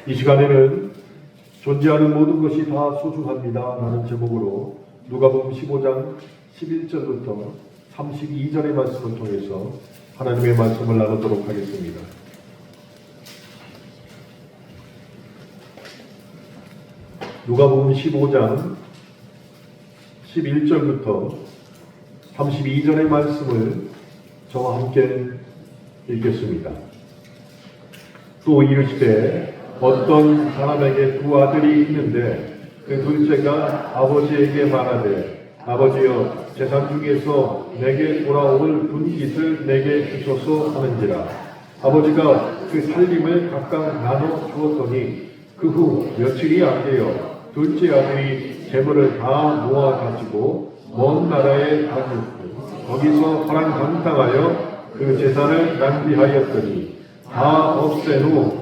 이 시간에는 존재하는 모든 것이 다 소중합니다 라는 제목으로 누가복음 15장 11절부터 32절의 말씀을 통해서 하나님의 말씀을 나누도록 하겠습니다. 누가복음 15장 11절부터 32절의 말씀을 저와 함께 읽겠습니다. 또 이르시되 어떤 사람에게 두 아들이 있는데 그 둘째가 아버지에게 말하되 아버지여 재산 중에서 내게 돌아올 분깃을 내게 주소서 하는지라. 아버지가 그 살림을 각각 나눠 주었더니 그 후 며칠이 안 되어 둘째 아들이 재물을 다 모아 가지고 먼 나라에 다녔고 거기서 허랑방탕하여 그 재산을 낭비하였더니 다 없앤 후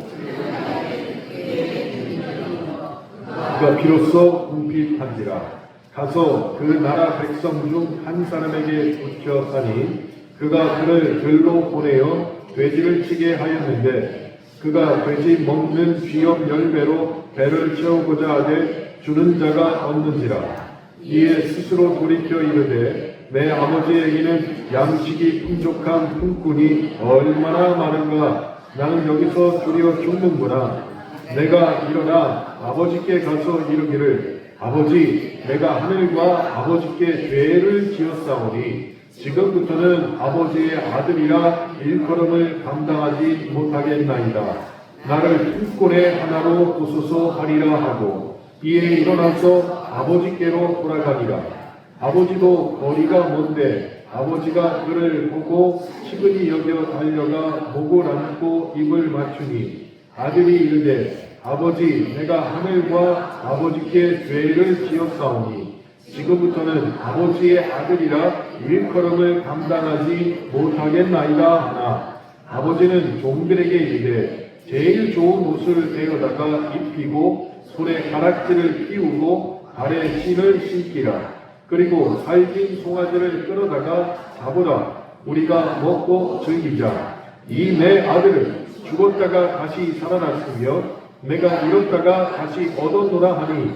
그가 비로소 궁핍한지라. 가서 그 나라 백성 중 한 사람에게 붙여 사니 그가 그를 들로 보내어 돼지를 치게 하였는데 그가 돼지 먹는 쥐염 10배로 배를 채우고자 하되 주는 자가 없는지라. 이에 스스로 돌이켜 이르되 내 아버지에게는 양식이 풍족한 품꾼이 얼마나 많은가. 나는 여기서 줄여 죽는구나. 내가 일어나 아버지께 가서 이르기를 아버지 내가 하늘과 아버지께 죄를 지었사오니 지금부터는 아버지의 아들이라 일컬음을 감당하지 못하겠나이다. 나를 품꾼의 하나로 보소서 하리라 하고 이에 일어나서 아버지께로 돌아가니라. 아버지도 거리가 먼데 아버지가 그를 보고 시근히 여겨 달려가 목을 안고 입을 맞추니 아들이 이르되 아버지 내가 하늘과 아버지께 죄를 지었사오니 지금부터는 아버지의 아들이라 일컬음을 감당하지 못하겠나이다 하나 아버지는 종들에게 이르되 제일 좋은 옷을 베어다가 입히고 손에 가락지를 끼우고 발에 신을 신기라. 그리고 살진 송아지를 끌어다가 잡으라. 우리가 먹고 즐기자. 이 내 아들은 죽었다가 다시 살아났으며 내가 잃었다가 다시 얻었노라 하니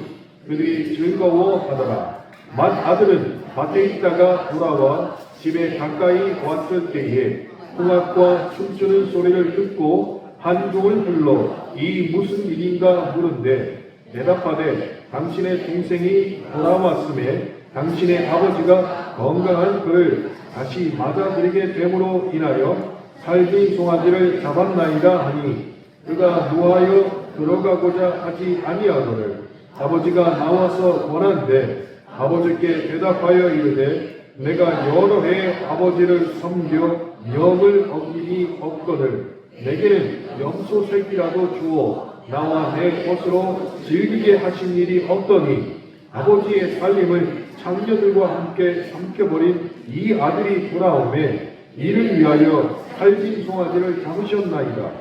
그들이 즐거워하더라. 맏 아들은 밭에 있다가 돌아와 집에 가까이 왔을 때에 홍학과 춤추는 소리를 듣고 한종을 불러 이 무슨 일인가 물은데 대답하되 당신의 동생이 돌아왔음에 당신의 아버지가 건강한 그를 다시 맞아들이게 됨으로 인하여 살진 송아지를 잡았나이다 하니 그가 노하여 들어가고자 하지 아니하거늘 아버지가 나와서 권한데 아버지께 대답하여 이르되 내가 여러 해 아버지를 섬겨 명을 어기니 없거늘 내게는 염소 새끼라도 주어 나와 내 것으로 즐기게 하신 일이 없더니 아버지의 살림을 창녀들과 함께 삼켜버린 이 아들이 돌아오매 이를 위하여 살진 송아지를 잡으셨나이다.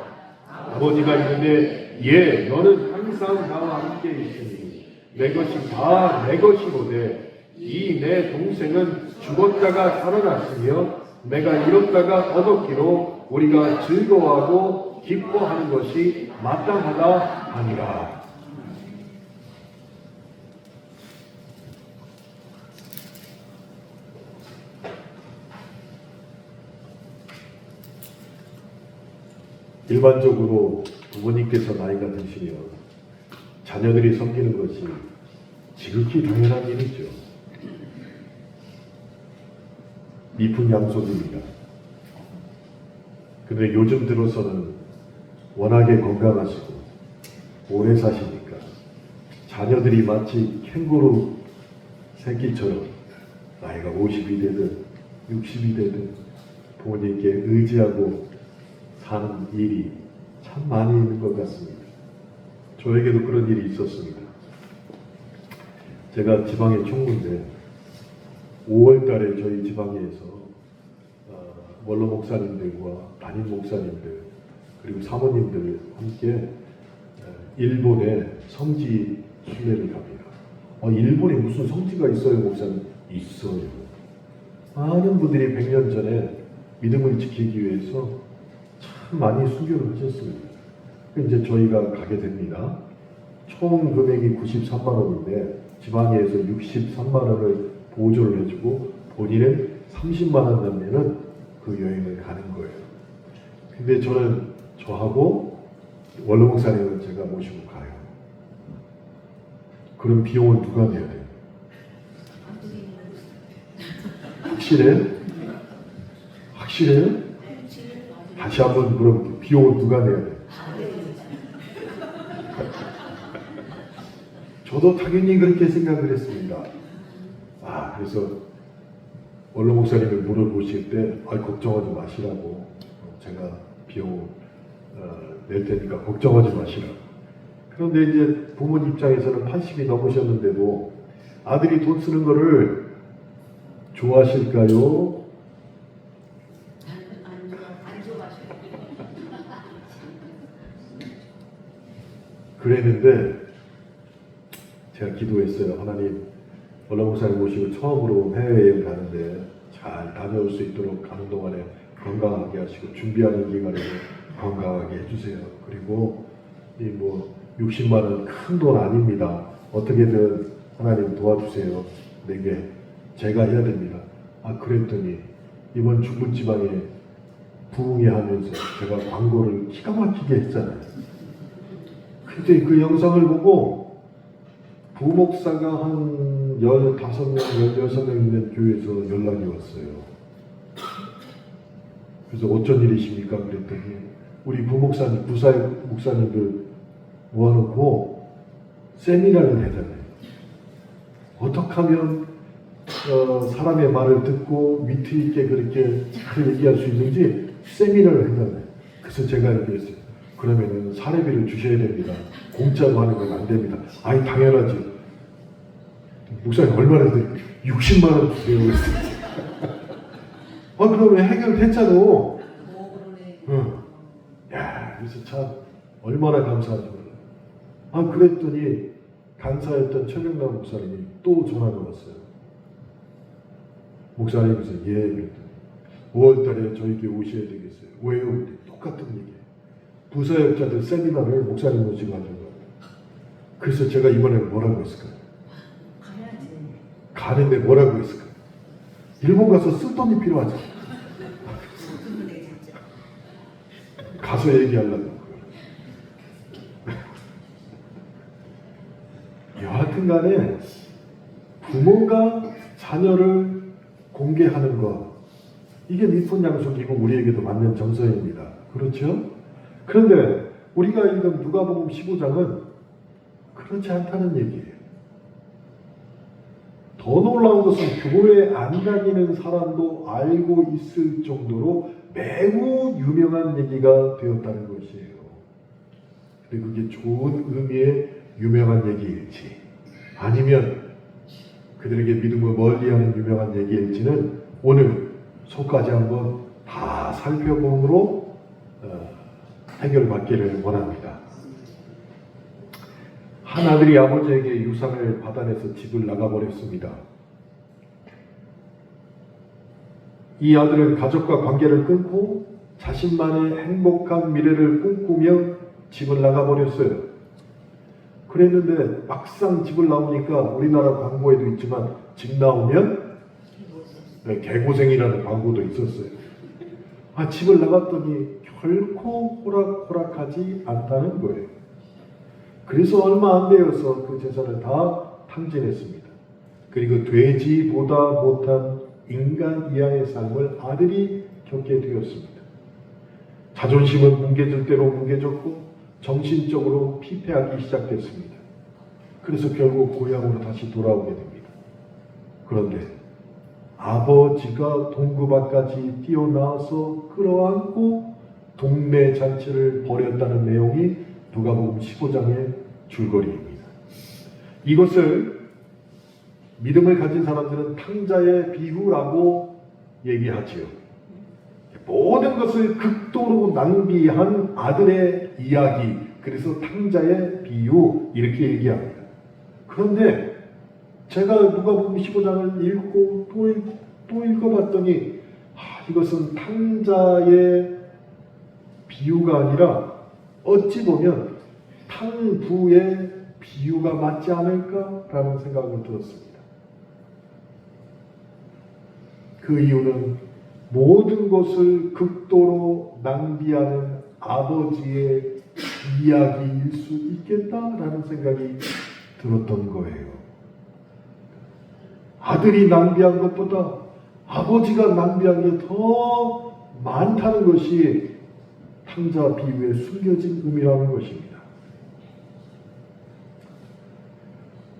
아버지가 이르되 예 너는 항상 나와 함께 있으니 내 것이 다 내 것이로되 이 내 동생은 죽었다가 살아났으며 내가 잃었다가 얻었기로 우리가 즐거워하고 기뻐하는 것이 마땅하다 하니라. 일반적으로 부모님께서 나이가 드시면 자녀들이 섬기는 것이 지극히 당연한 일이죠. 미풍양속입니다. 그런데 요즘 들어서는 워낙에 건강하시고 오래 사시니까 자녀들이 마치 캥거루 새끼처럼 나이가 50이 되든 60이 되든 부모님께 의지하고 사는 일이 참 많이 있는 것 같습니다. 저에게도 그런 일이 있었습니다. 제가 지방의 총무인데 5월 달에 저희 지방에서 원로 목사님들과 담임 목사님들 그리고 사모님들 함께 일본에 성지 순례를 갑니다. 일본에 무슨 성지가 있어요, 목사님? 있어요. 많은 분들이 100년 전에 믿음을 지키기 위해서 참 많이 순교를 하셨습니다. 이제 저희가 가게 됩니다. 총 금액이 93만 원인데 지방에서 63만 원을 보조를 해주고 본인은 30만 원 내면은 그 여행을 가는 거예요. 근데 저하고 원로 목사님은 제가 모시고 가요. 그럼 비용은 누가 내야 돼요? 확실해? 확실해요? 다시 한번 물어볼게요. 비용은 누가 내야 돼요? 저도 당연히 그렇게 생각을 했습니다. 그래서 원로 목사님을 물어보실 때 걱정하지 마시라고 제가 비용 낼 테니까 걱정하지 마시라고. 그런데 이제 부모님 입장에서는 80이 넘으셨는데도 아들이 돈 쓰는 거를 좋아하실까요? 안 좋아하셔요. 그랬는데 제가 기도했어요. 하나님, 원로 목사님 모시고 처음으로 해외여행 가는데 잘 다녀올 수 있도록 가는 동안에 건강하게 하시고 준비하는 기간에도 건강하게 해주세요. 그리고 이 60만 원 큰 돈 아닙니다. 어떻게든 하나님 도와주세요. 내게 제가 해야 됩니다. 그랬더니 이번 중부지방에 부흥회 하면서 제가 광고를 기가 막히게 했잖아요. 그때 그 영상을 보고 부목사가 한 15명, 16명 있는 교회에서 연락이 왔어요. 그래서 어쩐 일이십니까? 그랬더니 우리 부목사님, 부사의 목사님들 모아놓고 세미나를 해달래요. 어떻게 하면 사람의 말을 듣고 위트 있게 그렇게 잘 얘기할 수 있는지 세미나를 해달래요. 그래서 제가 얘기했어요. 그러면은 사례비를 주셔야 됩니다. 공짜로 하는 건 안 됩니다. 당연하지. 목사님 얼마나 드릴까요? 60만 원 주세요. 그러면 해결됐잖아. 그래서 참 얼마나 감사하지 몰라. 그랬더니 간사였던 최명남 목사님이 또 전화가 왔어요. 목사님께서 그랬더니 5월달에 저희 교회 오셔야 되겠어요. 왜요? 그랬더니 똑같은 얘기예요. 부사역자들 세미나를 목사님 모시고 하는 거예요. 그래서 제가 이번에 뭐라고 했을까요? 가야지. 가는데 뭐라고 했을까요? 일본 가서 쓸 돈이 필요하죠. 가서 얘기하려고. 여하튼 간에 부모가 자녀를 공개하는 것, 이게 미풍양속이고 우리에게도 맞는 정서입니다. 그렇죠? 그런데 우리가 읽은 누가복음 15장은 그렇지 않다는 얘기예요. 더 놀라운 것은 교회 안 다니는 사람도 알고 있을 정도로 매우 유명한 얘기가 되었다는 것이에요. 근데 그게 좋은 의미의 유명한 얘기일지 아니면 그들에게 믿음을 멀리하는 유명한 얘기일지는 오늘 속까지 한번 다 살펴봄으로 해결받기를 원합니다. 한 아들이 아버지에게 유산을 받아내서 집을 나가버렸습니다. 이 아들은 가족과 관계를 끊고 자신만의 행복한 미래를 꿈꾸며 집을 나가버렸어요. 그랬는데 막상 집을 나오니까 우리나라 광고에도 있지만 집 나오면 개고생이라는 광고도 있었어요. 집을 나갔더니 결코 호락호락하지 않다는 거예요. 그래서 얼마 안 되어서 그 재산을 다 탕진했습니다. 그리고 돼지보다 못한 인간 이하의 삶을 아들이 겪게 되었습니다. 자존심은 뭉개질 대로 뭉개졌고 정신적으로 피폐하기 시작됐습니다. 그래서 결국 고향으로 다시 돌아오게 됩니다. 그런데 아버지가 동구밭까지 뛰어나와서 끌어안고 동네 잔치를 벌였다는 내용이 누가복음 15장의 줄거리입니다. 이것을 믿음을 가진 사람들은 탕자의 비유라고 얘기하지요. 모든 것을 극도로 낭비한 아들의 이야기, 그래서 탕자의 비유 이렇게 얘기합니다. 그런데 제가 누가복음 15장을 읽고 또 읽어봤더니 이것은 탕자의 비유가 아니라 어찌 보면 탕부의 비유가 맞지 않을까라는 생각을 들었습니다. 그 이유는 모든 것을 극도로 낭비하는 아버지의 이야기일 수 있겠다라는 생각이 들었던 거예요. 아들이 낭비한 것보다 아버지가 낭비한 게 더 많다는 것이 탕자 비유에 숨겨진 의미라는 것입니다.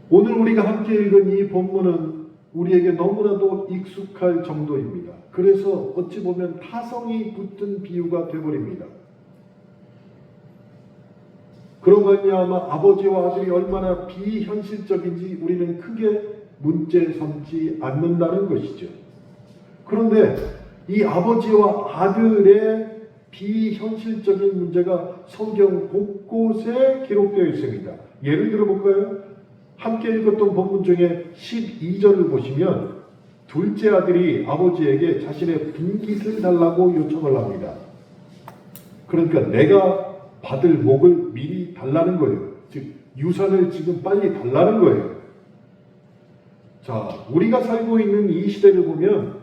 오늘 우리가 함께 읽은 이 본문은 우리에게 너무나도 익숙할 정도입니다. 그래서 어찌 보면 타성이 붙은 비유가 되어버립니다. 그런 말미암아 아버지와 아들이 얼마나 비현실적인지 우리는 크게 문제 삼지 않는다는 것이죠. 그런데 이 아버지와 아들의 비현실적인 문제가 성경 곳곳에 기록되어 있습니다. 예를 들어 볼까요? 함께 읽었던 본문 중에 12절을 보시면 둘째 아들이 아버지에게 자신의 분깃을 달라고 요청을 합니다. 그러니까 내가 받을 목을 미리 달라는 거예요. 즉 유산을 지금 빨리 달라는 거예요. 자, 우리가 살고 있는 이 시대를 보면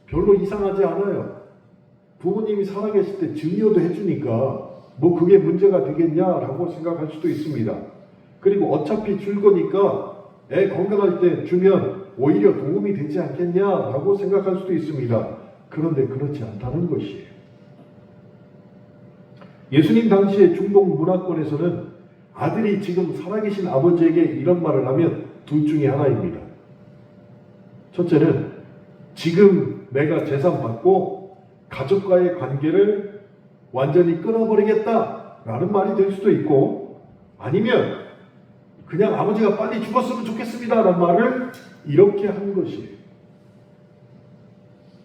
별로 이상하지 않아요. 부모님이 살아계실 때 증여도 해주니까 뭐 그게 문제가 되겠냐라고 생각할 수도 있습니다. 그리고 어차피 줄 거니까 애 건강할 때 주면 오히려 도움이 되지 않겠냐라고 생각할 수도 있습니다. 그런데 그렇지 않다는 것이에요. 예수님 당시의 중동 문화권에서는 아들이 지금 살아계신 아버지에게 이런 말을 하면 둘 중에 하나입니다. 첫째는 지금 내가 재산 받고 가족과의 관계를 완전히 끊어버리겠다라는 말이 될 수도 있고, 아니면 그냥 아버지가 빨리 죽었으면 좋겠습니다라는 말을 이렇게 하는 것이에요.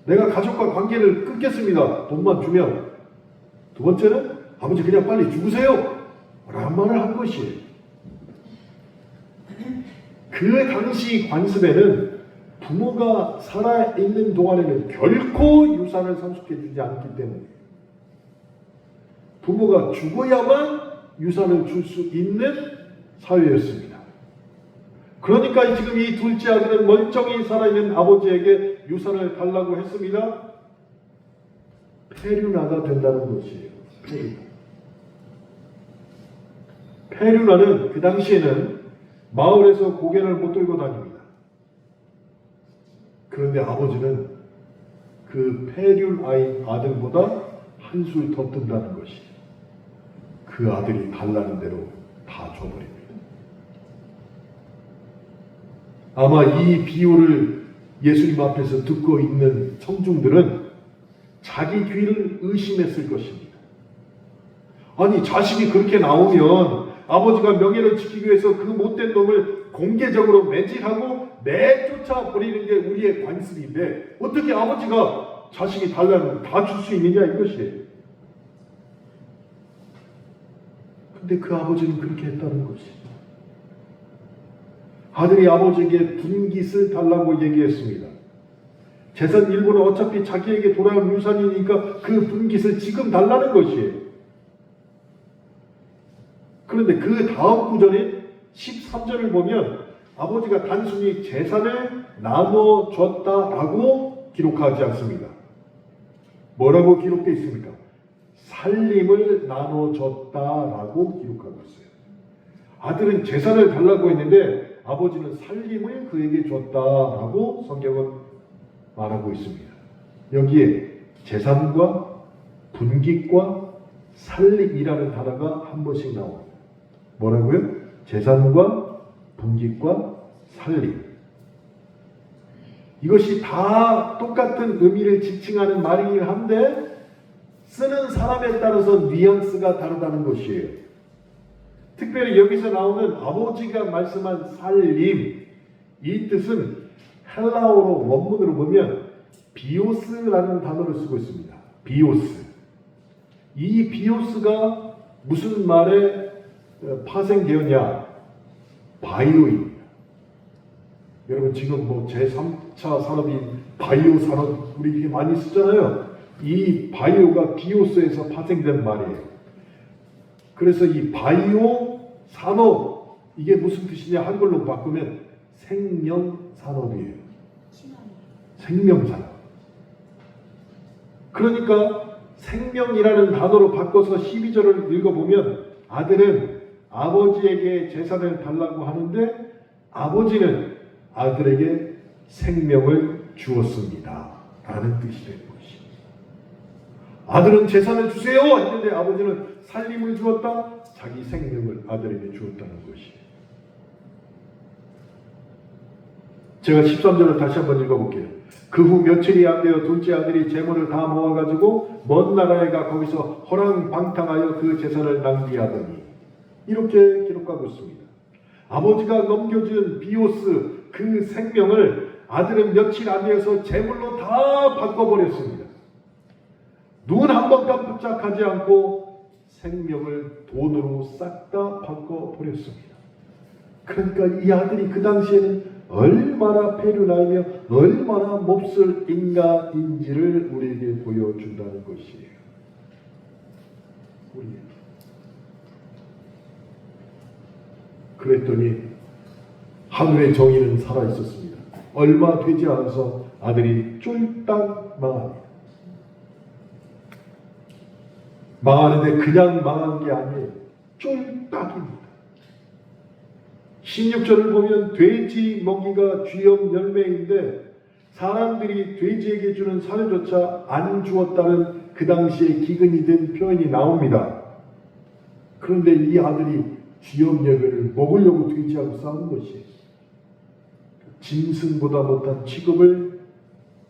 내가 가족과 관계를 끊겠습니다. 돈만 주면. 두 번째는 아버지 그냥 빨리 죽으세요 라는 말을 한 것이에요. 그 당시 관습에는 부모가 살아있는 동안에는 결코 유산을 상속해 주지 않기 때문에 부모가 죽어야만 유산을 줄 수 있는 사회였습니다. 그러니까 지금 이 둘째 아들은 멀쩡히 살아있는 아버지에게 유산을 달라고 했습니다. 페류나가 된다는 것이에요. 페류나는 그 당시에는 마을에서 고개를 못 들고 다닙니다. 그런데 아버지는 그 페륜아인 아들보다 한술 더 뜬다는 것이 그 아들이 달라는 대로 다 줘버립니다. 아마 이 비유를 예수님 앞에서 듣고 있는 청중들은 자기 귀를 의심했을 것입니다. 아니, 자식이 그렇게 나오면 아버지가 명예를 지키기 위해서 그 못된 놈을 공개적으로 매질하고 내쫓아 버리는 게 우리의 관습인데 어떻게 아버지가 자식이 달라면 다 줄 수 있느냐 이것이에요. 근데 그 아버지는 그렇게 했다는 것이죠. 아들이 아버지에게 분깃을 달라고 얘기했습니다. 재산 일부는 어차피 자기에게 돌아올 유산이니까 그 분깃을 지금 달라는 것이에요. 그런데 그 다음 구절인 13절을 보면 아버지가 단순히 재산을 나눠줬다라고 기록하지 않습니다. 뭐라고 기록되어 있습니까? 살림을 나눠줬다라고 기록하고 있어요. 아들은 재산을 달라고 했는데 아버지는 살림을 그에게 줬다라고 성경은 말하고 있습니다. 여기에 재산과 분깃과 살림이라는 단어가 한 번씩 나옵니다. 뭐라고요? 재산과 분깃과 살림. 이것이 다 똑같은 의미를 지칭하는 말이긴 한데 쓰는 사람에 따라서 뉘앙스가 다르다는 것이에요. 특별히 여기서 나오는 아버지가 말씀한 살림, 이 뜻은 헬라어로 원문으로 보면 비오스라는 단어를 쓰고 있습니다. 비오스. 이 비오스가 무슨 말에 파생되었냐? 바이오입니다. 여러분 지금 뭐 제3차 산업인 바이오 산업 우리 이렇게 많이 쓰잖아요. 이 바이오가 비오스에서 파생된 말이에요. 그래서 이 바이오 산업, 이게 무슨 뜻이냐 한글로 바꾸면 생명산업이에요. 생명산업. 그러니까 생명이라는 단어로 바꿔서 12절을 읽어보면 아들은 아버지에게 재산을 달라고 하는데 아버지는 아들에게 생명을 주었습니다 라는 뜻이 된 것이죠. 아들은 재산을 주세요 했는데 아버지는 살림을 주었다, 자기 생명을 아들에게 주었다는 것이에요. 제가 13절을 다시 한번 읽어볼게요. 그 후 며칠이 안 되어 둘째 아들이 재물을 다 모아가지고 먼 나라에 가 거기서 허랑방탕하여 그 재산을 낭비하더니, 이렇게 기록하고 있습니다. 아버지가 넘겨준 비오스 그 생명을 아들은 며칠 안 되어서 재물로 다 바꿔버렸습니다. 눈 한 번 깜짝하지 않고 생명을 돈으로 싹 다 바꿔버렸습니다. 그러니까 이 아들이 그 당시에는 얼마나 페르나이며 얼마나 몹쓸 인간인지를 우리에게 보여준다는 것이에요. 우리에게. 그랬더니 하늘의 정의는 살아있었습니다. 얼마 되지 않아서 아들이 쫄딱 망합니다. 망하는데 그냥 망한 게 아니에요. 쫄딱입니다. 16절을 보면 돼지 먹이가 쥐염 열매인데 사람들이 돼지에게 주는 사료조차 안 주었다는 그 당시에 기근이 된 표현이 나옵니다. 그런데 이 아들이 쥐염 열매를 먹으려고 돼지하고 싸운 것이에요. 짐승보다 못한 취급을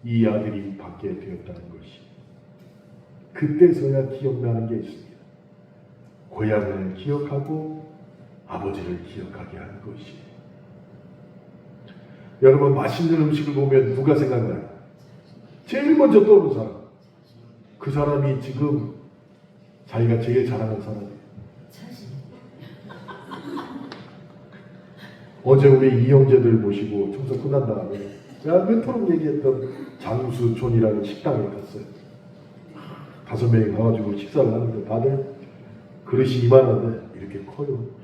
이 아들이 받게 되었다는 것이에요. 그때서야 기억나는 게 있습니다. 고향을 기억하고 아버지를 기억하게 하는 것이에요. 여러분, 맛있는 음식을 보면 누가 생각나요? 제일 먼저 떠오르는 사람. 그 사람이 지금 자기가 제일 잘하는 사람이에요. 어제 우리 이형제들 모시고 청소 끝난 다음에 제가 그토록 얘기했던 장수촌이라는 식당에 갔어요. 5명이 가가지고 식사를 하는데 다들 그릇이 이만한데 이렇게 커요.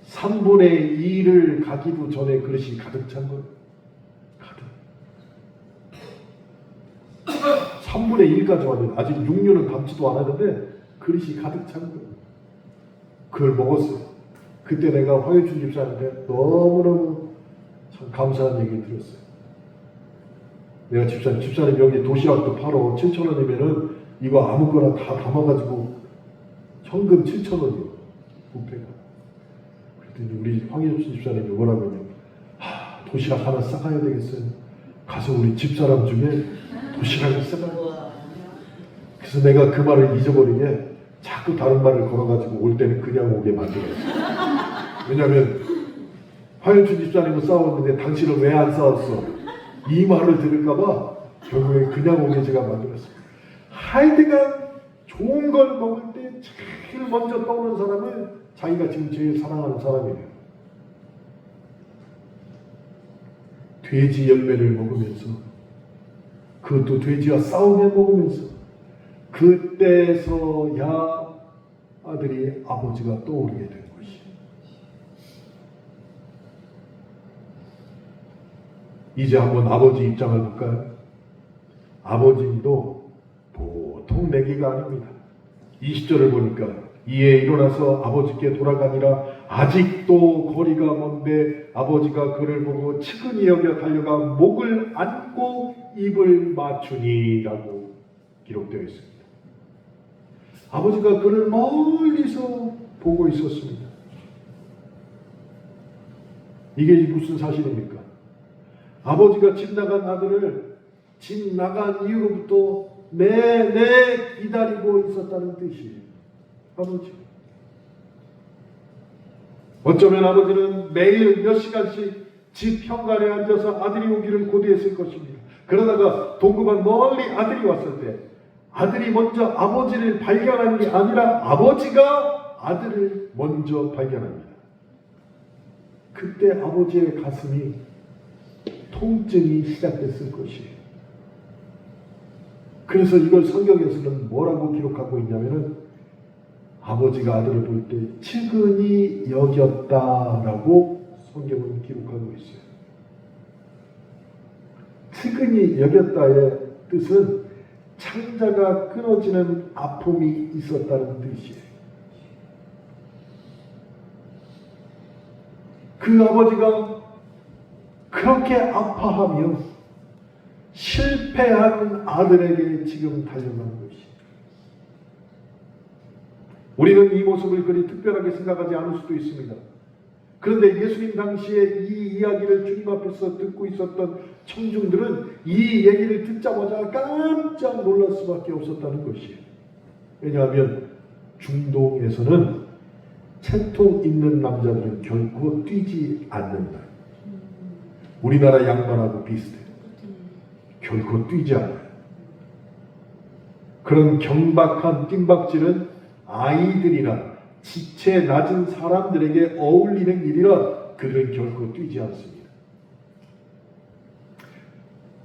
3분의 2를 가기도 전에 그릇이 가득 찬 거예요. 가득. 3분의 1까지 왔는데 아직 육류는 담지도 않았는데 그릇이 가득 찬 거예요. 그걸 먹었어요. 그때 내가 화요춘 집사한테 너무너무 참 감사한 얘기 들었어요. 내가 집사님 여기 도시락도 팔어 7,000원이면은 이거 아무거나 다 담아가지고 현금 7,000원이요. 부페가. 그랬더니 우리 황현춘 집사님이 뭐라고 하냐면, 도시락 하나 싸가야 되겠어요. 가서 우리 집사람 중에 도시락을 싸가야. 그래서 내가 그 말을 잊어버리게 자꾸 다른 말을 걸어가지고 올 때는 그냥 오게 만들었어요. 왜냐하면 황현춘 집사님은 싸웠는데 당신은 왜 안 싸웠어? 이 말을 들을까봐 결국에 그냥 오게 제가 만들었어요. 하여튼간 좋은 걸 먹을 때 제일 먼저 떠오르는 사람은 자기가 지금 제일 사랑하는 사람이에요. 돼지 열매를 먹으면서, 그것도 돼지와 싸우며 먹으면서, 그때서야 아들이 아버지가 떠오르게 된 것이에요. 이제 한번 아버지 입장을 볼까요? 아버지도 보통 내기가 아닙니다. 20절을 보니까 이에 일어나서 아버지께 돌아가니라 아직도 거리가 먼데 아버지가 그를 보고 측은히 여겨 달려가 목을 안고 입을 맞추니라고 기록되어 있습니다. 아버지가 그를 멀리서 보고 있었습니다. 이게 무슨 사실입니까? 아버지가 집 나간 아들을 집 나간 이후로부터 내내 기다리고 있었다는 뜻이에요. 아버지. 어쩌면 아버지는 매일 몇 시간씩 집 현관에 앉아서 아들이 오기를 고대했을 것입니다. 그러다가 동구방 멀리 아들이 왔을 때 아들이 먼저 아버지를 발견하는 게 아니라 아버지가 아들을 먼저 발견합니다. 그때 아버지의 가슴이 통증이 시작됐을 것이에요. 그래서 이걸 성경에서는 뭐라고 기록하고 있냐면은 아버지가 아들을 볼 때 측은히 여겼다라고 성경은 기록하고 있어요. 측은히 여겼다의 뜻은 창자가 끊어지는 아픔이 있었다는 뜻이에요. 그 아버지가 그렇게 아파하며 실패한 아들에게 지금 달려가는 것이. 우리는 이 모습을 그리 특별하게 생각하지 않을 수도 있습니다. 그런데 예수님 당시에 이 이야기를 주님 앞에서 듣고 있었던 청중들은 이 얘기를 듣자마자 깜짝 놀랄 수밖에 없었다는 것이에요. 왜냐하면 중동에서는 채통 있는 남자들은 결코 뛰지 않는다. 우리나라 양반하고 비슷해요. 결코 뛰지 않아요. 그런 경박한 뜀박질은 아이들이나 지체 낮은 사람들에게 어울리는 일이라 그들은 결코 뛰지 않습니다.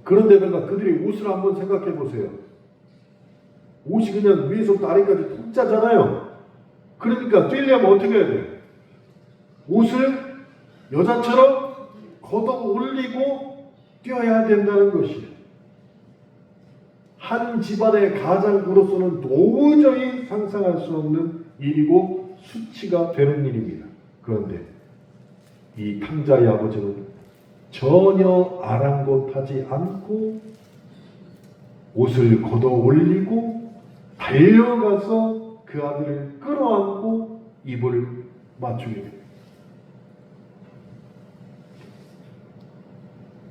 그런데다가 그들의 옷을 한번 생각해 보세요. 옷이 그냥 위에서부터 아래까지 통짜잖아요. 그러니까 뛰려면 어떻게 해야 돼요? 옷을 여자처럼 걷어 올리고 뛰어야 된다는 것이에요. 한 집안의 가장으로서는 도저히 상상할 수 없는 일이고 수치가 되는 일입니다. 그런데 이 탕자의 아버지는 전혀 아랑곳하지 않고 옷을 걷어 올리고 달려가서 그 아들을 끌어안고 입을 맞추게 됩니다.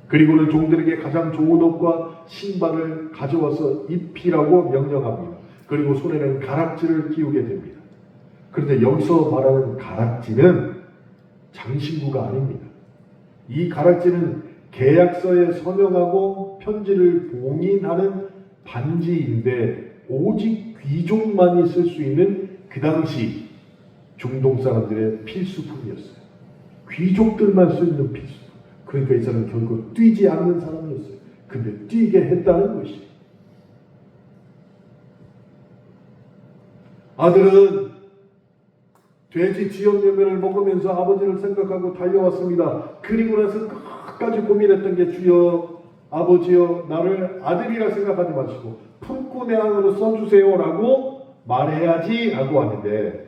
그리고는 종들에게 가장 좋은 옷과 신발을 가져와서 입히라고 명령합니다. 그리고 손에는 가락지를 끼우게 됩니다. 그런데 여기서 말하는 가락지는 장신구가 아닙니다. 이 가락지는 계약서에 서명하고 편지를 봉인하는 반지인데 오직 귀족만이 쓸 수 있는 그 당시 중동 사람들의 필수품이었어요. 귀족들만 쓸 수 있는 필수품. 그러니까 이 사람은 결국 뛰지 않는 사람이었어요. 근데 뛰게 했다는 것이. 아들은 돼지 지역면을 먹으면서 아버지를 생각하고 달려왔습니다. 그리고 나서 끝까지 고민했던 게 주여 아버지여 나를 아들이라 생각하지 마시고 품고 내 안으로 써주세요라고 말해야지 하고 왔는데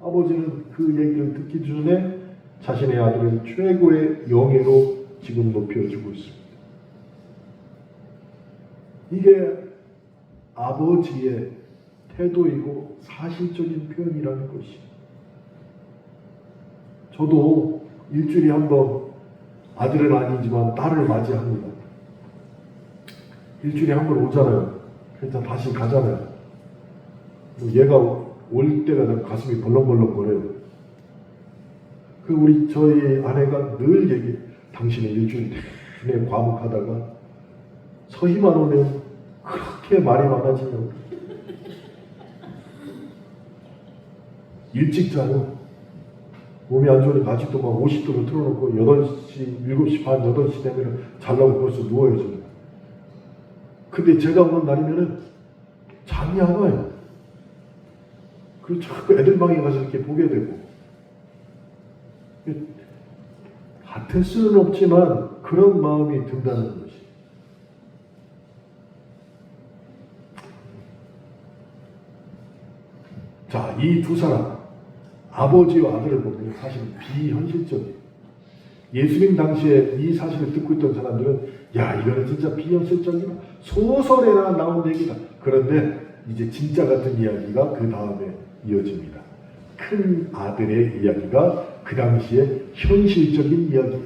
아버지는 그 얘기를 듣기 전에 자신의 아들을 최고의 영예로 지금 높여주고 있습니다. 이게 아버지의 태도이고 사실적인 표현이라는 것이. 저도 일주일에 한 번 아들은 아니지만 딸을 맞이합니다. 일주일에 한 번 오잖아요. 그래서 다시 가잖아요. 얘가 올 때가 가슴이 벌렁벌렁거려요. 저희 아내가 늘 얘기해. 당신은 일주일 내내 과묵하다가 서희만 오면 그렇게 말이 많아지냐고. 일찍 자요. 몸이 안 좋으니까 아직도 막 50도로 틀어놓고 8시, 7시 반, 8시 되면 자려고 벌써 누워요, 저는. 근데 제가 오는 날이면은 잠이 안 와요. 그리고 자꾸 애들 방에 가서 이렇게 보게 되고. 같을 수는 없지만 그런 마음이 든다는 것이. 자, 이 두 사람, 아버지와 아들을 보면 사실은 비현실적이에요. 예수님 당시에 이 사실을 듣고 있던 사람들은 야, 이거는 진짜 비현실적이다. 소설에나 나온 얘기다. 그런데 이제 진짜 같은 이야기가 그 다음에 이어집니다. 큰 아들의 이야기가 그 당시에 현실적인 이야기예요.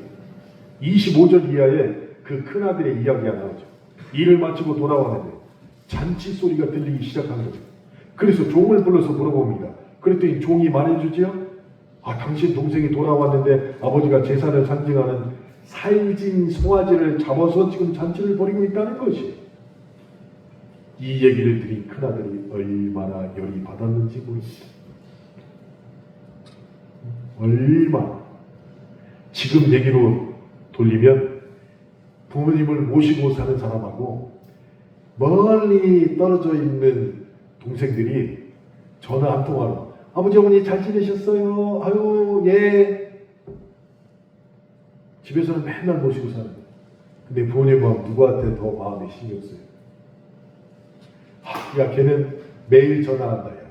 25절 이하에 그 큰 아들의 이야기가 나오죠. 일을 마치고 돌아왔는데 잔치 소리가 들리기 시작한 거죠. 그래서 종을 불러서 물어봅니다. 그랬더니 종이 말해주지요. 당신 동생이 돌아왔는데 아버지가 제사를 상징하는 살진 송아지를 잡아서 지금 잔치를 벌이고 있다는 것이. 이 얘기를 들은 큰아들이 얼마나 열이 받았는지 모릅니다. 얼마나. 지금 얘기로 돌리면 부모님을 모시고 사는 사람하고 멀리 떨어져 있는 동생들이 전화 한 통화로 아버지 어머니 잘 지내셨어요? 아유 예. 집에서는 맨날 모시고 사는 거예요. 근데 부모님 보면 누구한테 더 마음이 신경 써요? 야 걔는 매일 전화한다 야.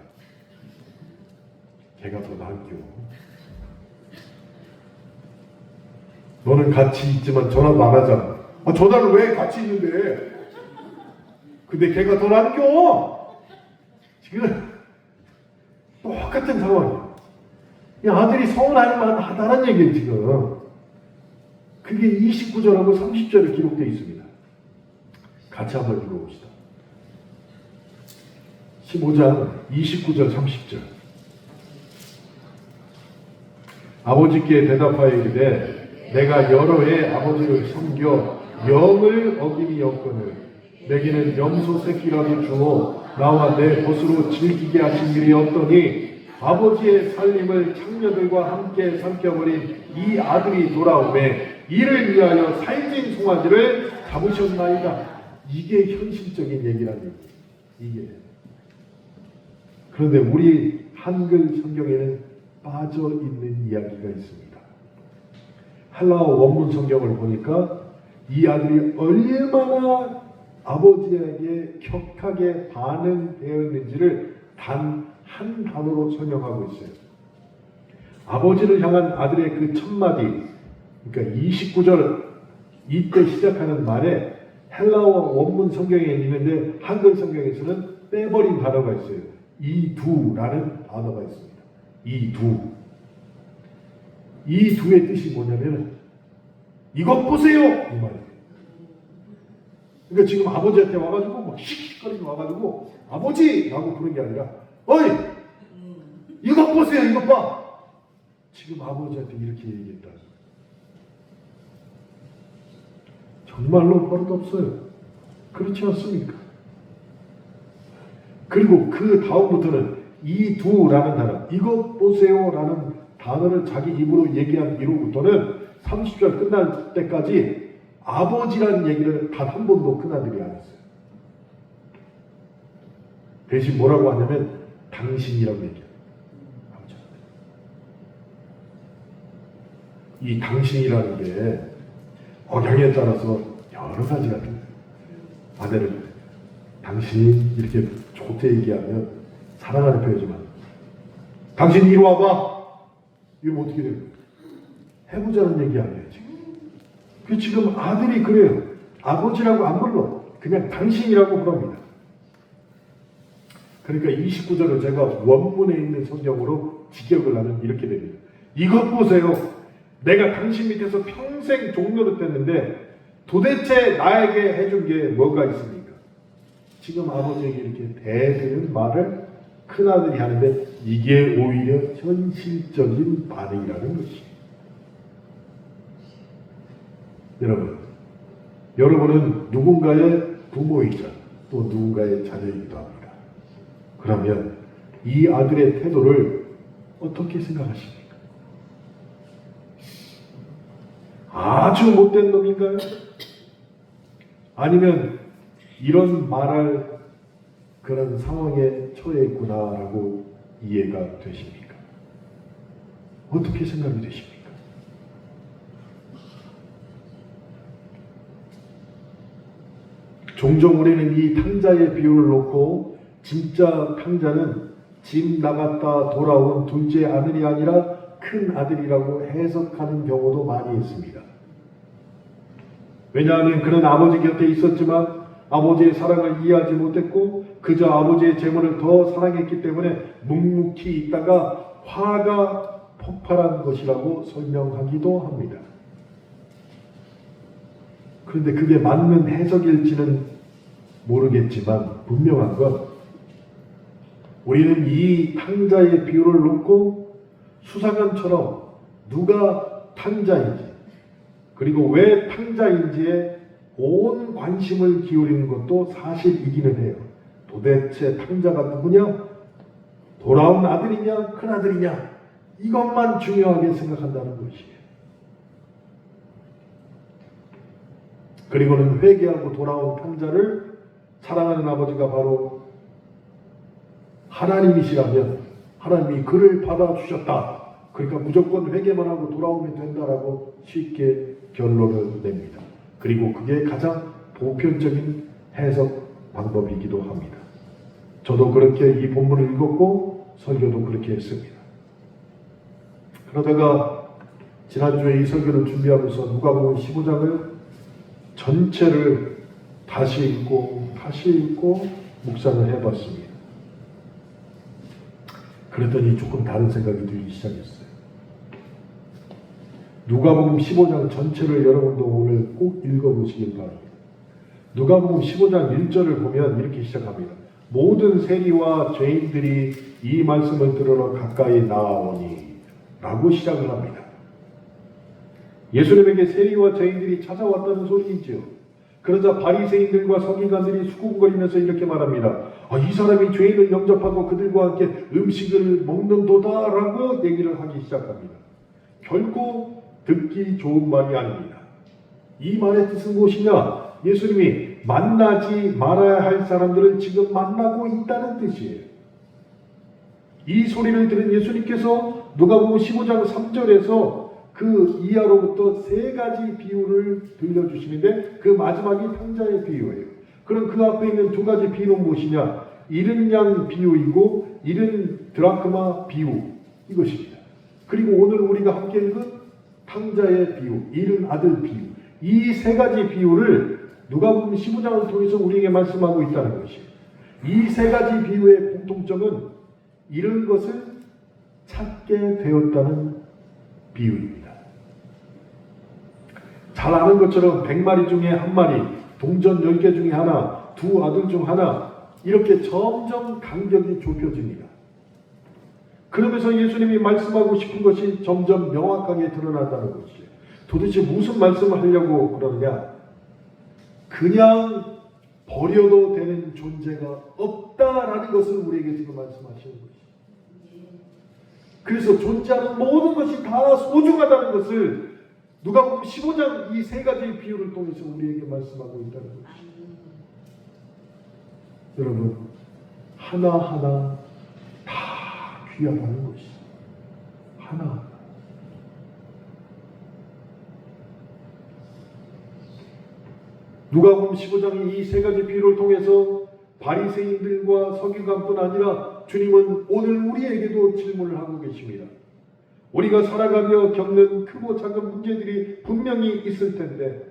걔가 더 나은겨. 너는 같이 있지만 전화도 안 하잖아. 아 전화를 왜 같이 있는데? 근데 걔가 더 나은겨. 지금 똑같은 상황이야. 이 아들이 서운할 만하다는 얘기예요 지금. 그게 29절하고 30절에 기록되어 있습니다. 같이 한번 읽어봅시다. 15장 29절 30절. 아버지께 대답하여 이르되 내가 여러 해 아버지를 섬겨 영을 어김이 없거늘 내게는 염소 새끼라도 주어 나와 내 것으로 즐기게 하신 일이 없더니 아버지의 살림을 창녀들과 함께 삼켜버린 이 아들이 돌아오매 이를 위하여 살찐 송아지를 잡으셨나이다. 이게 현실적인 얘기라는 얘기. 이게. 그런데 우리 한글 성경에는 빠져 있는 이야기가 있습니다. 헬라어 원문 성경을 보니까 이 아들이 얼마나 아버지에게 격하게 반응되었는지를 단 한 단어로 설명하고 있어요. 아버지를 향한 아들의 그 첫마디, 그러니까 29절 이때 시작하는 말에 헬라어 원문 성경에 있는데 한글 성경에서는 빼버린 단어가 있어요. 이두라는 단어가 있습니다. 이두. 이 두의 뜻이 뭐냐면 이것 보세요! 이 말이에요. 그러니까 지금 아버지한테 와가지고 막 씩씩거리고 와가지고 아버지라고 부르는 게 아니라 어이! 이것 보세요! 이것 봐! 지금 아버지한테 이렇게 얘기했다. 정말로 버릇없어요. 그렇지 않습니까? 그리고 그 다음부터는 이 두라는 단어, 이것 보세요라는 단어를 자기 입으로 얘기한 이후부터는 30절 끝날 때까지 아버지라는 얘기를 단 한 번도 큰아들이 안 했어요. 대신 뭐라고 하냐면 당신이라고 얘기해요. 이 당신이라는 게 억양에 따라서 여러 가지가 돼요. 아내를 당신이 이렇게 좋게 얘기하면 사랑하는 표현이지만 당신 이리 와봐. 이러면 어떻게 돼요? 해보자는 얘기 아니에요 지금. 그 지금 아들이 그래요. 아버지라고 안 불러. 그냥 당신이라고 부릅니다. 그러니까 29절을 제가 원문에 있는 성경으로 직역을 하면 이렇게 됩니다. 이것 보세요. 내가 당신 밑에서 평생 종노릇했는데 도대체 나에게 해준 게 뭐가 있습니까? 지금 아버지에게 이렇게 대드는 말을 큰아들이 하는데 이게 오히려 현실적인 반응이라는 것이에요. 여러분은 누군가의 부모이자 또 누군가의 자녀이기도 합니다. 그러면 이 아들의 태도를 어떻게 생각하십니까? 아주 못된 놈인가요? 아니면 이런 말할 그런 상황에 처해 있구나라고 이해가 되십니까? 어떻게 생각이 되십니까? 종종 우리는 이 탕자의 비유를 놓고 진짜 탕자는 집 나갔다 돌아온 둘째 아들이 아니라 큰 아들이라고 해석하는 경우도 많이 있습니다. 왜냐하면 그는 아버지 곁에 있었지만 아버지의 사랑을 이해하지 못했고 그저 아버지의 재물을 더 사랑했기 때문에 묵묵히 있다가 화가 폭발한 것이라고 설명하기도 합니다. 그런데 그게 맞는 해석일지는 모르겠지만 분명한 건 우리는 이 탕자의 비유를 놓고 수사관처럼 누가 탕자인지 그리고 왜 탕자인지에 온 관심을 기울이는 것도 사실이기는 해요. 도대체 탕자가 누구냐? 돌아온 아들이냐? 큰아들이냐? 이것만 중요하게 생각한다는 것이에요. 그리고는 회개하고 돌아온 탕자를 사랑하는 아버지가 바로 하나님이시라면 하나님이 그를 받아주셨다. 그러니까 무조건 회개만 하고 돌아오면 된다라고 쉽게 결론을 냅니다. 그리고 그게 가장 보편적인 해석 방법이기도 합니다. 저도 그렇게 이 본문을 읽었고 설교도 그렇게 했습니다. 그러다가 지난주에 이 설교를 준비하면서 누가복음 15장을 전체를 다시 읽고 묵상을 해봤습니다. 그랬더니 조금 다른 생각이 들기 시작했어요. 누가복음 15장 전체를 여러분도 오늘 꼭 읽어보시길 바랍니다. 누가복음 15장 1절을 보면 이렇게 시작합니다. 모든 세리와 죄인들이 이 말씀을 들으러 가까이 나아오니 라고 시작을 합니다. 예수님에게 세리와 죄인들이 찾아왔다는 소리이지요. 그러자 바리새인들과 서기관들이 수군거리면서 이렇게 말합니다. 이 사람이 죄인을 영접하고 그들과 함께 음식을 먹는도다라고 얘기를 하기 시작합니다. 결코 듣기 좋은 말이 아닙니다. 이 말의 뜻은 무엇이냐? 예수님이 만나지 말아야 할 사람들을 지금 만나고 있다는 뜻이에요. 이 소리를 들은 예수님께서 누가복음 15장 3절에서 그 이하로부터 세 가지 비유를 들려주시는데 그 마지막이 탕자의 비유예요. 그럼 그 앞에 있는 두 가지 비유는 무엇이냐? 잃은 양 비유이고 잃은 드라크마 비유 이것입니다. 그리고 오늘 우리가 함께 읽은 탕자의 비유, 잃은 아들 비유 이 세 가지 비유를 누가복음 15장을 통해서 우리에게 말씀하고 있다는 것이에요. 이 세 가지 비유의 공통점은 잃은 것을 찾게 되었다는 비유입니다. 잘 아는 것처럼 100마리 중에 한 마리, 동전 10개 중에 하나, 두 아들 중 하나 이렇게 점점 간격이 좁혀집니다. 그러면서 예수님이 말씀하고 싶은 것이 점점 명확하게 드러난다는 것이에요. 도대체 무슨 말씀을 하려고 그러느냐? 그냥 버려도 되는 존재가 없다라는 것을 우리에게 지금 말씀하시는 것이죠. 그래서 존재하는 모든 것이 다 소중하다는 것을 누가복음 15장 이 세 가지 비유를 통해서 우리에게 말씀하고 있다는 것이죠. 여러분 하나하나 다 귀하다는 것이죠. 하나하나. 누가복음 15장의 이 세 가지 비유를 통해서 바리새인들과 서기관뿐 아니라 주님은 오늘 우리에게도 질문을 하고 계십니다. 우리가 살아가며 겪는 크고 작은 문제들이 분명히 있을 텐데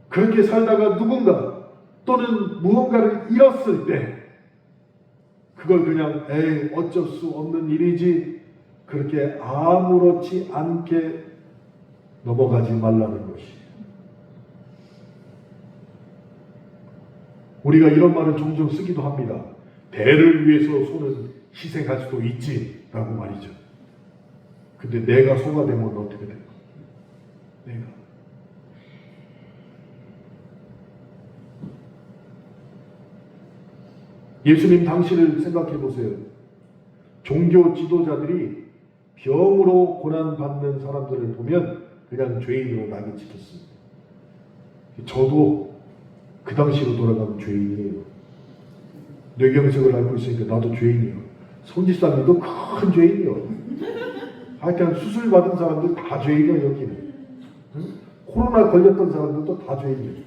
그렇게 살다가 누군가 또는 무언가를 잃었을 때 그걸 그냥 어쩔 수 없는 일이지 그렇게 아무렇지 않게 넘어가지 말라는 것이. 우리가 이런 말을 종종 쓰기도 합니다. 대를 위해서 소는 희생할 수도 있지 라고 말이죠. 근데 내가 소가 되면 어떻게 될까? 내가. 예수님 당시를 생각해 보세요. 종교 지도자들이 병으로 고난받는 사람들을 보면 그냥 죄인으로 낙인 찍혔습니다. 저도 그 당시로 돌아가면 죄인이에요. 뇌경색을 앓고 있으니까 나도 죄인이에요. 손지사님도 큰 죄인이에요. 하여튼 수술 받은 사람들 다 죄인이에요. 여기는. 응? 코로나 걸렸던 사람들도 다 죄인이에요.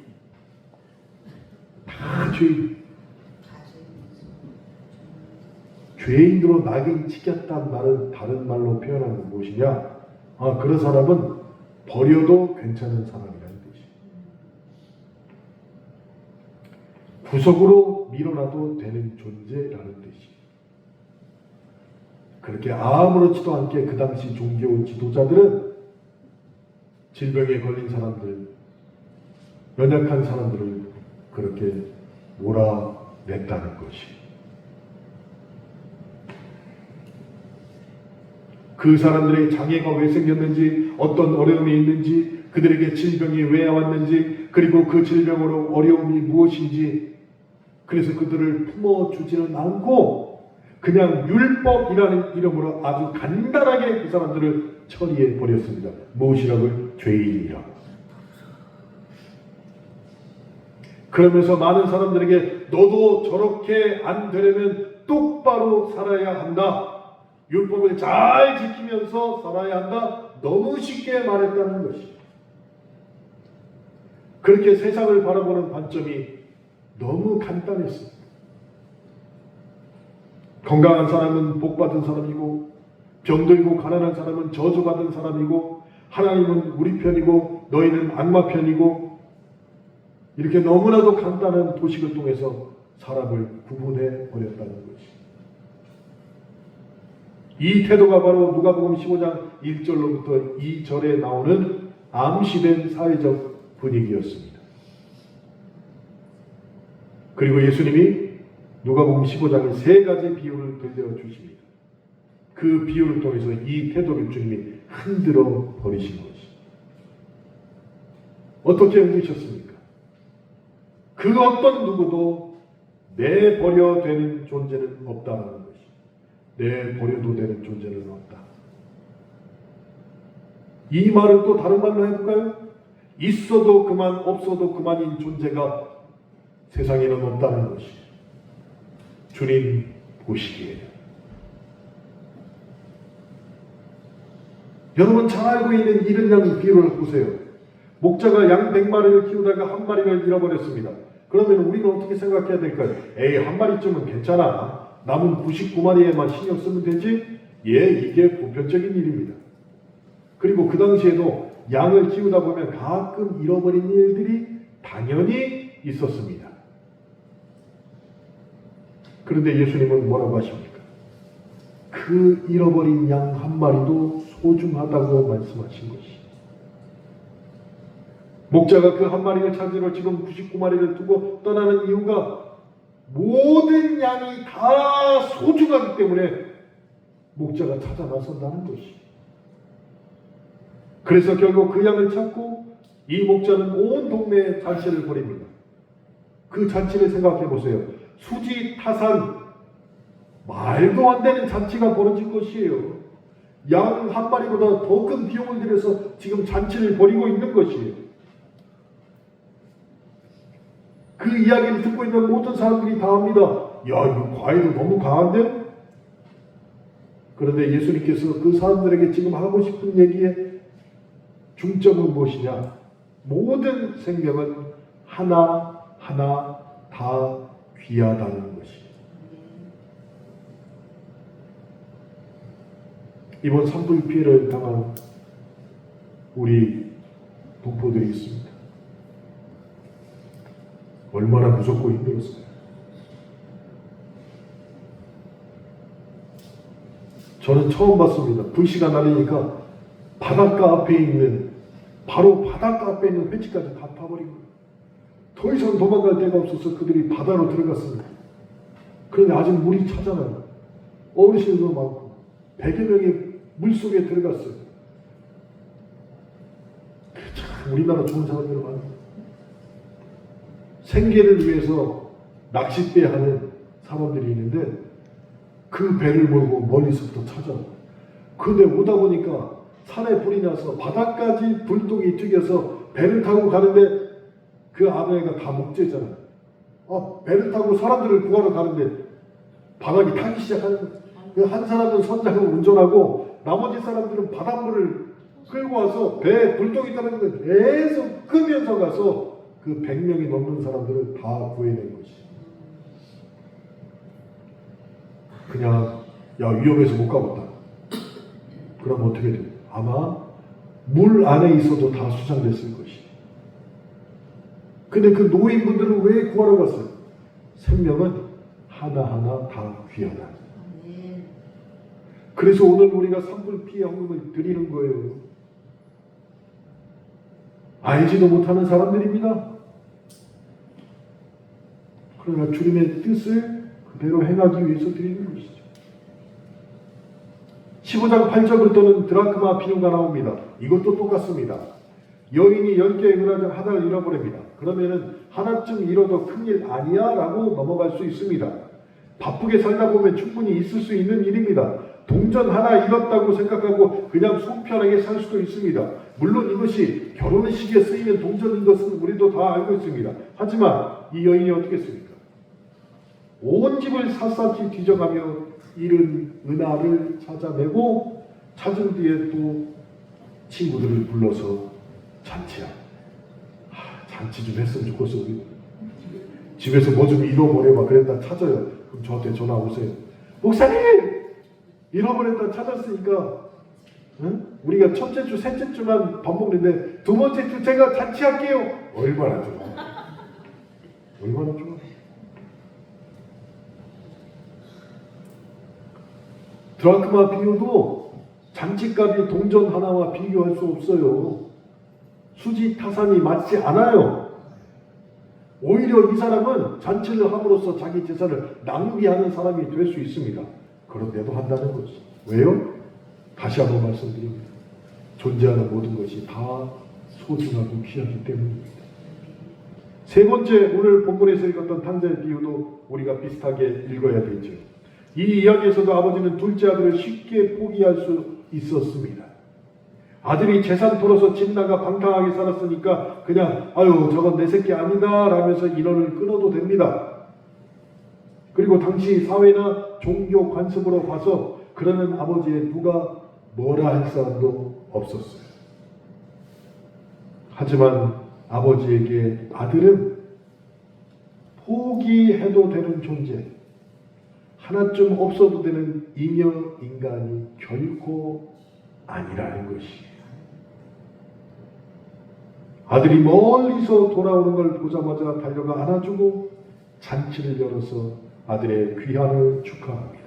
다 죄인. 죄인으로 낙인 찍혔다는 말은 다른 말로 표현하는 무엇이냐? 그런 사람은 버려도 괜찮은 사람이라는 뜻이에요. 구석으로 밀어놔도 되는 존재라는 뜻이에요. 그렇게 아무렇지도 않게 그 당시 종교 지도자들은 질병에 걸린 사람들, 연약한 사람들을 그렇게 몰아냈다는 것이. 그 사람들의 장애가 왜 생겼는지, 어떤 어려움이 있는지, 그들에게 질병이 왜 왔는지, 그리고 그 질병으로 어려움이 무엇인지, 그래서 그들을 품어주지는 않고 그냥 율법이라는 이름으로 아주 간단하게 그 사람들을 처리해 버렸습니다. 무엇이라고요? 죄인이라고. 그러면서 많은 사람들에게 너도 저렇게 안 되려면 똑바로 살아야 한다. 율법을 잘 지키면서 살아야 한다. 너무 쉽게 말했다는 것이. 그렇게 세상을 바라보는 관점이 너무 간단했습니다. 건강한 사람은 복받은 사람이고 병들고 가난한 사람은 저주받은 사람이고 하나님은 우리 편이고 너희는 악마 편이고 이렇게 너무나도 간단한 도식을 통해서 사람을 구분해 버렸다는 것이. 이 태도가 바로 누가복음 15장 1절로부터 2절에 나오는 암시된 사회적 분위기였습니다. 그리고 예수님이 누가복음 15장에 세 가지 비유를 들려주십니다. 그 비유를 통해서 이 태도를 주님이 흔들어 버리신 것이. 어떻게 흔드셨습니까? 그 어떤 누구도 내버려 되는 존재는 없다는 것이. 내버려도 되는 존재는 없다. 이 말을 또 다른 말로 해볼까요? 있어도 그만 없어도 그만인 존재가 세상에는 없다는 것이. 주님 보시기에. 여러분 잘 알고 있는 잃은 양 비유를 보세요. 목자가 양 100마리를 키우다가 한 마리를 잃어버렸습니다. 그러면 우리는 어떻게 생각해야 될까요? 에이, 한 마리쯤은 괜찮아. 남은 99마리에만 신경 쓰면 되지? 예, 이게 보편적인 일입니다. 그리고 그 당시에도 양을 키우다 보면 가끔 잃어버린 일들이 당연히 있었습니다. 그런데 예수님은 뭐라고 하십니까? 그 잃어버린 양 한 마리도 소중하다고 말씀하신 것이. 목자가 그 한 마리를 찾으러 지금 99마리를 두고 떠나는 이유가 모든 양이 다 소중하기 때문에 목자가 찾아 나선다는 것이. 그래서 결국 그 양을 찾고 이 목자는 온 동네에 잔치를 벌입니다. 그 잔치를 생각해 보세요. 수지 타산 말도 안 되는 잔치가 벌어진 것이에요. 양 한 마리보다 더 큰 비용을 들여서 지금 잔치를 벌이고 있는 것이에요. 그 이야기를 듣고 있는 모든 사람들이 다 합니다. 야, 이거 과일도 너무 강한데? 그런데 예수님께서 그 사람들에게 지금 하고 싶은 얘기의 중점은 무엇이냐? 모든 생명은 하나하나 다 귀하다는 것이. 이번 산불 피해를 당한 우리 동포들이 있습니다. 얼마나 무섭고 힘들었어요. 저는 처음 봤습니다. 불씨가 나니까 바닷가 앞에 있는, 바로 바닷가 앞에 있는 횟집까지 다 타버린 거예요. 더 이상 도망갈 데가 없어서 그들이 바다로 들어갔습니다. 그런데 아직 물이 차잖아요. 어르신들도 많고 100여 명이 물속에 들어갔어요. 참 우리나라 좋은 사람들 많아요. 생계를 위해서 낚싯배 하는 사람들이 있는데 그 배를 몰고 멀리서부터 찾아와요. 그런데 오다 보니까 산에 불이 나서 바닥까지 불똥이 튀겨서 배를 타고 가는데 그 아내가 다 목재잖아요. 배를 타고 사람들을 구하러 가는데 바닥이 타기 시작하는 거예요. 한 사람은 선장을 운전하고 나머지 사람들은 바닷물을 끌고 와서 배에 불똥이 떨어지는 걸 계속 끄면서 가서 그 100명이 넘는 사람들을 다 구해낸 것이. 그냥 야 위험해서 못 가봤다. 그럼 어떻게 돼요? 아마 물 안에 있어도 다 수상됐을 것이. 근데 그 노인분들은 왜 구하러 갔어요? 생명은 하나하나 다 귀하다. 그래서 오늘 우리가 산불 피해 헌금을 드리는 거예요. 알지도 못하는 사람들입니다. 그러나 주님의 뜻을 그대로 행하기 위해서 드리는 것이죠. 15장 8절부터는 드라크마 비유가 나옵니다. 이것도 똑같습니다. 여인이 10개의 은화중 하나를 잃어버립니다. 그러면은 하나쯤 잃어도 큰일 아니야 라고 넘어갈 수 있습니다. 바쁘게 살다 보면 충분히 있을 수 있는 일입니다. 동전 하나 잃었다고 생각하고 그냥 속 편하게 살 수도 있습니다. 물론 이것이 결혼식에 쓰이는 동전인 것은 우리도 다 알고 있습니다. 하지만 이 여인이 어떻게 했습니까? 온 집을 샅샅이 뒤져가며 잃은 은하를 찾아내고 찾은 뒤에 또 친구들을 불러서 잔치야. 잔치 좀 했으면 좋겠어. 우리. 집에서 뭐 좀 잃어버려봐. 그랬다 찾아요. 그럼 저한테 전화 오세요. 목사님! 잃어버렸다 찾았으니까 응? 우리가 첫째 주, 셋째 주만 밥 먹는데 두 번째 주 제가 잔치할게요. 얼마나 좋아. 얼마나 좋아. 드라크마 비유도 잔치값이 동전 하나와 비교할 수 없어요. 수지 타산이 맞지 않아요. 오히려 이 사람은 잔치를 함으로써 자기 재산을 낭비하는 사람이 될 수 있습니다. 그런데도 한다는 거지. 왜요? 다시 한번 말씀드립니다. 존재하는 모든 것이 다 소중하고 귀하기 때문입니다. 세 번째, 오늘 본문에서 읽었던 탕자의 비유도 우리가 비슷하게 읽어야 되죠. 이 이야기에서도 아버지는 둘째 아들을 쉽게 포기할 수 있었습니다. 아들이 재산 털어서 집 나가 방탕하게 살았으니까 그냥 아유 저건 내 새끼 아니다 라면서 인연을 끊어도 됩니다. 그리고 당시 사회나 종교 관습으로 봐서 그러는 아버지의 누가 뭐라 할 사람도 없었어요. 하지만 아버지에게 아들은 포기해도 되는 존재, 하나쯤 없어도 되는 잉여 인간이 결코 아니라는 것이에요. 아들이 멀리서 돌아오는 걸 보자마자 달려가 안아주고 잔치를 열어서 아들의 귀환을 축하합니다.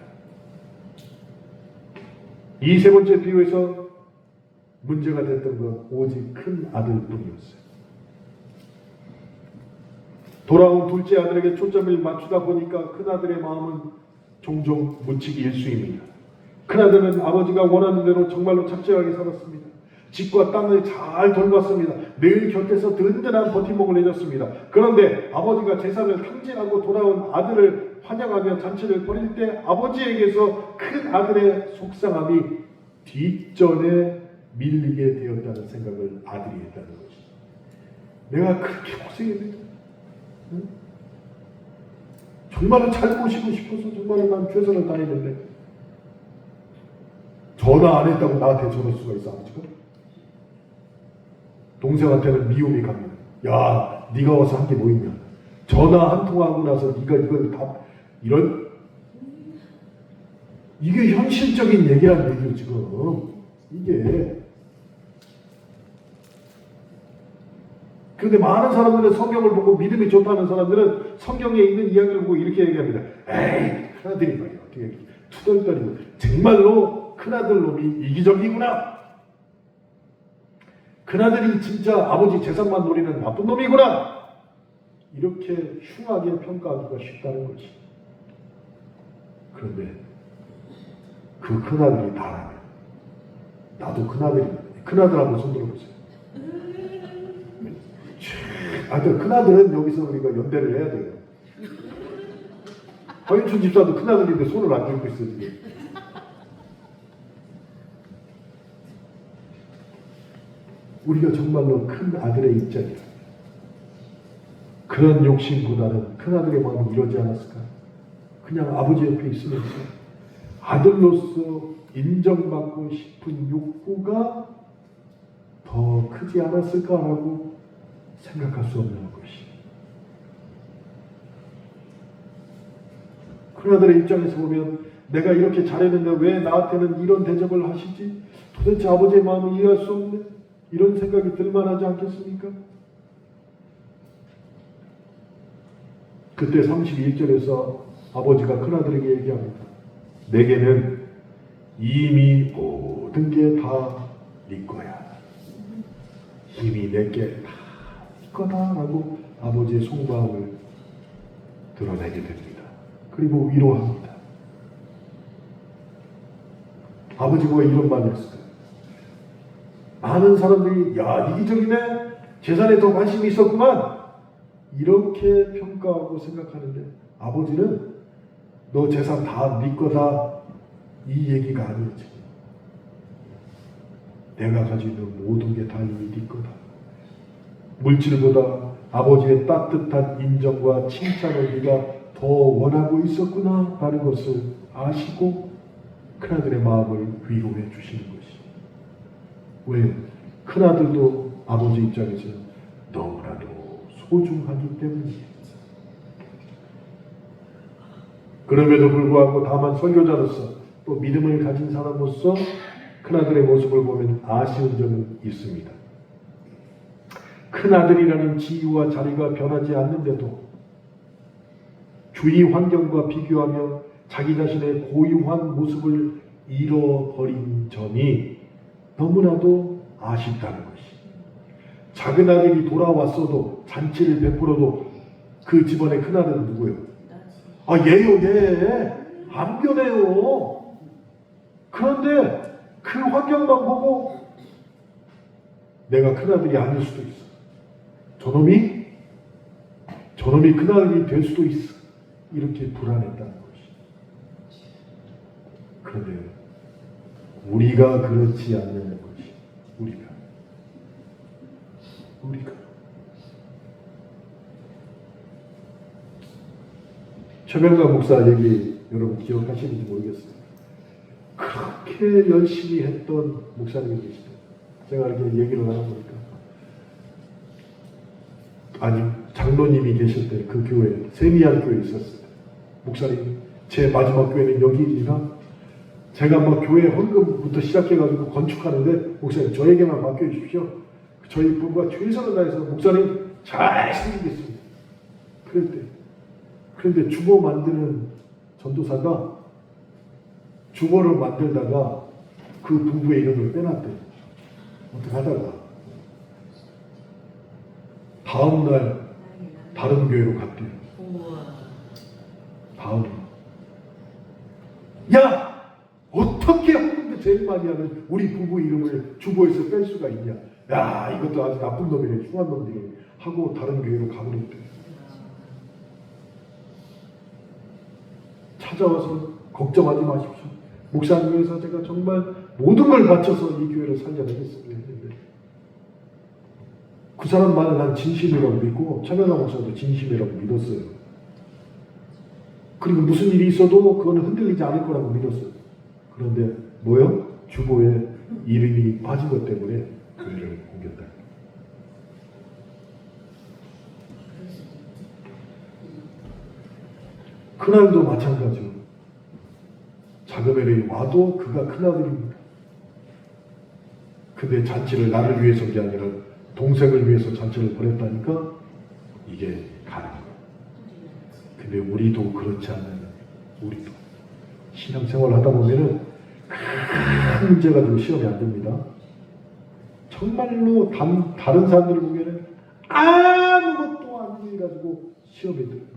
이 세 번째 비유에서 문제가 됐던 건 오직 큰 아들뿐이었어요. 돌아온 둘째 아들에게 초점을 맞추다 보니까 큰 아들의 마음은 종종 묻히기 일쑤입니다. 큰아들은 아버지가 원하는 대로 정말로 착실하게 살았습니다. 집과 땅을 잘 돌봤습니다. 늘 곁에서 든든한 버팀목을 내줬습니다. 그런데 아버지가 재산을 탕진하고 돌아온 아들을 환영하며 잔치를 벌일 때 아버지에게서 큰 아들의 속상함이 뒷전에 밀리게 되었다는 생각을 아들이 했다는 것이죠. 내가 그렇게 고생했네. 응? 정말로 잘 모시고 싶어서 정말로 난 최선을 다했는데 전화 안 했다고 나한테 저럴 수가 있어 아버지가? 동생한테는 미움이 갑니다. 야, 네가 와서 한 게 뭐 있냐? 전화 한 통하고 나서 네가 이걸 다 이런 이게 현실적인 얘기란 얘기요 지금 이게. 그런데 많은 사람들은 성경을 보고 믿음이 좋다는 사람들은 성경에 있는 이야기를 보고 이렇게 얘기합니다. 에이, 큰아들이 말이야 어떻게 투덜거리고 정말로 큰아들 놈이 이기적이구나. 큰아들이 진짜 아버지 재산만 노리는 나쁜 놈이구나. 이렇게 흉하게 평가하기가 쉽다는 거지. 그런데 그 큰아들이 나라면 나도 큰아들하고 손 들어보세요. 하여튼 큰아들은 여기서 우리가 연대를 해야 돼요. 허인춘 집사도 큰아들인데 손을 안 들고 있어 지금. 우리가 정말로 큰 아들의 입장이야. 그런 욕심보다는 큰 아들의 마음이 이러지 않았을까? 그냥 아버지 옆에 있으면서 아들로서 인정받고 싶은 욕구가 더 크지 않았을까라고 생각할 수 없는 것이. 큰 아들의 입장에서 보면 내가 이렇게 잘했는데 왜 나한테는 이런 대접을 하시지? 도대체 아버지의 마음을 이해할 수 없네? 이런 생각이 들만하지 않겠습니까? 그때 31절에서 아버지가 큰아들에게 얘기합니다. 내게는 이미 모든 게 다 네 거야. 이미 내게 다 네 거다라고 아버지의 속마음을 드러내게 됩니다. 그리고 위로합니다. 아버지가 왜 이런 말을 했을까요? 많은 사람들이 야 이기적이네, 재산에 더 관심이 있었구만, 이렇게 평가하고 생각하는데 아버지는 너 재산 다 네 거다 이 얘기가 아니었지. 내가 가지고 있는 모든 게 다 이미 네 거다. 물질보다 아버지의 따뜻한 인정과 칭찬을 네가 더 원하고 있었구나 라는 것을 아시고 큰아들의 마음을 위로해 주시는 것이. 왜요? 큰아들도 아버지 입장에서는 너무나도 소중하기 때문이에요. 그럼에도 불구하고 다만 설교자로서 또 믿음을 가진 사람으로서 큰아들의 모습을 보면 아쉬운 점은 있습니다. 큰아들이라는 지위와 자리가 변하지 않는데도 주위 환경과 비교하며 자기 자신의 고유한 모습을 잃어버린 점이 너무나도 아쉽다는 것이. 작은 아들이 돌아왔어도 잔치를 베풀어도 그 집안의 큰아들은 누구예요? 아, 얘요, 얘. 안 변해요. 그런데 그 환경만 보고 내가 큰아들이 아닐 수도 있어. 저놈이 큰아들이 될 수도 있어. 이렇게 불안했다는 것이. 그런데 우리가 그렇지 않는 것이. 우리가 최명관 목사 얘기 여러분 기억하시는지 모르겠어요. 그렇게 열심히 했던 목사님이 계시대요. 제가 이렇게 얘기를 나눠보니까 아니 장로님이 계실 때 그 교회 세미안 교회에 있었어요. 목사님 제 마지막 교회는 여기입니다. 제가 뭐 교회 헌금부터 시작해가지고 건축하는데 목사님 저에게만 맡겨주십시오. 저희 부부가 최선을 다해서 목사님 잘 섬기겠습니다. 그런데 주보 만드는 전도사가 주보를 만들다가 그 부부의 이름을 빼놨대요. 어떻게 하다가 다음날 다른 교회로 갔대요. 야! 어떻게 헌금도 제일 많이 하는 우리 부부 이름을 주보에서 뺄 수가 있냐? 야, 이것도 아주 나쁜 놈이네, 흉한 놈들이 하고 다른 교회로 가버렸대요. 찾아와서 걱정하지 마십시오. 목사님 위해서 제가 정말 모든 걸 바쳐서 이 교회를 살려내겠습니다 했는데 그 사람 말을 난 진심이라고 믿고 최명관 목사도 진심이라고 믿었어요. 그리고 무슨 일이 있어도 그거는 흔들리지 않을 거라고 믿었어요. 그런데 뭐요? 주보에 이름이 빠진 것 때문에 교회를 옮겼다. 큰아들도 마찬가지로 자그멜이 와도 그가 큰아들입니다. 근데 잔치를 나를 위해서가 아니라 동생을 위해서 잔치를 보냈다니까 이게 가능해요. 근데 우리도 그렇지 않는 우리도 신앙생활을 하다 보면은 큰 문제 가지고 시험이 안 됩니다. 정말로 다른 사람들을 보면은 아무것도 안 돼 가지고 시험이 들어요.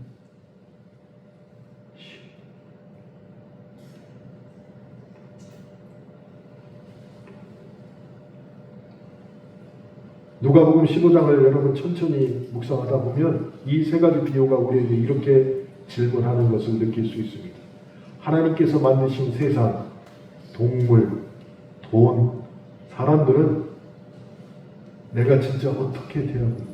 누가복음 15장을 여러분 천천히 묵상하다 보면 이 세 가지 비유가 우리에게 이렇게 질문하는 것을 느낄 수 있습니다. 하나님께서 만드신 세상, 동물, 돈, 사람들은 내가 진짜 어떻게 대하고 있는지.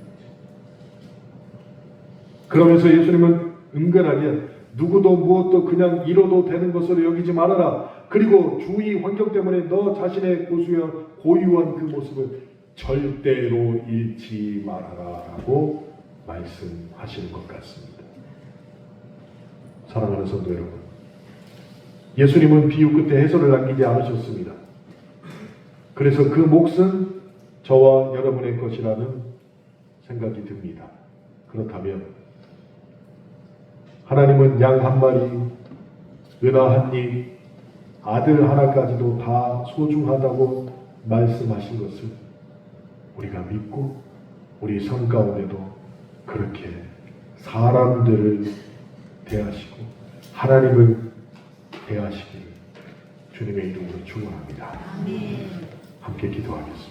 그러면서 예수님은 은근하게 누구도 무엇도 그냥 이뤄도 되는 것으로 여기지 말아라. 그리고 주위 환경 때문에 너 자신의 고유한 그 모습을 절대로 잃지 말아라 라고 말씀하시는 것 같습니다. 사랑하는 성도 여러분, 예수님은 비유 끝에 해설을 남기지 않으셨습니다. 그래서 그 몫은 저와 여러분의 것이라는 생각이 듭니다. 그렇다면 하나님은 양 한 마리, 은하 한 입, 아들 하나까지도 다 소중하다고 말씀하신 것을 우리가 믿고 우리 삶 가운데도 그렇게 사람들을 대하시고 하나님을 대하시기를 주님의 이름으로 축원합니다. 함께 기도하겠습니다.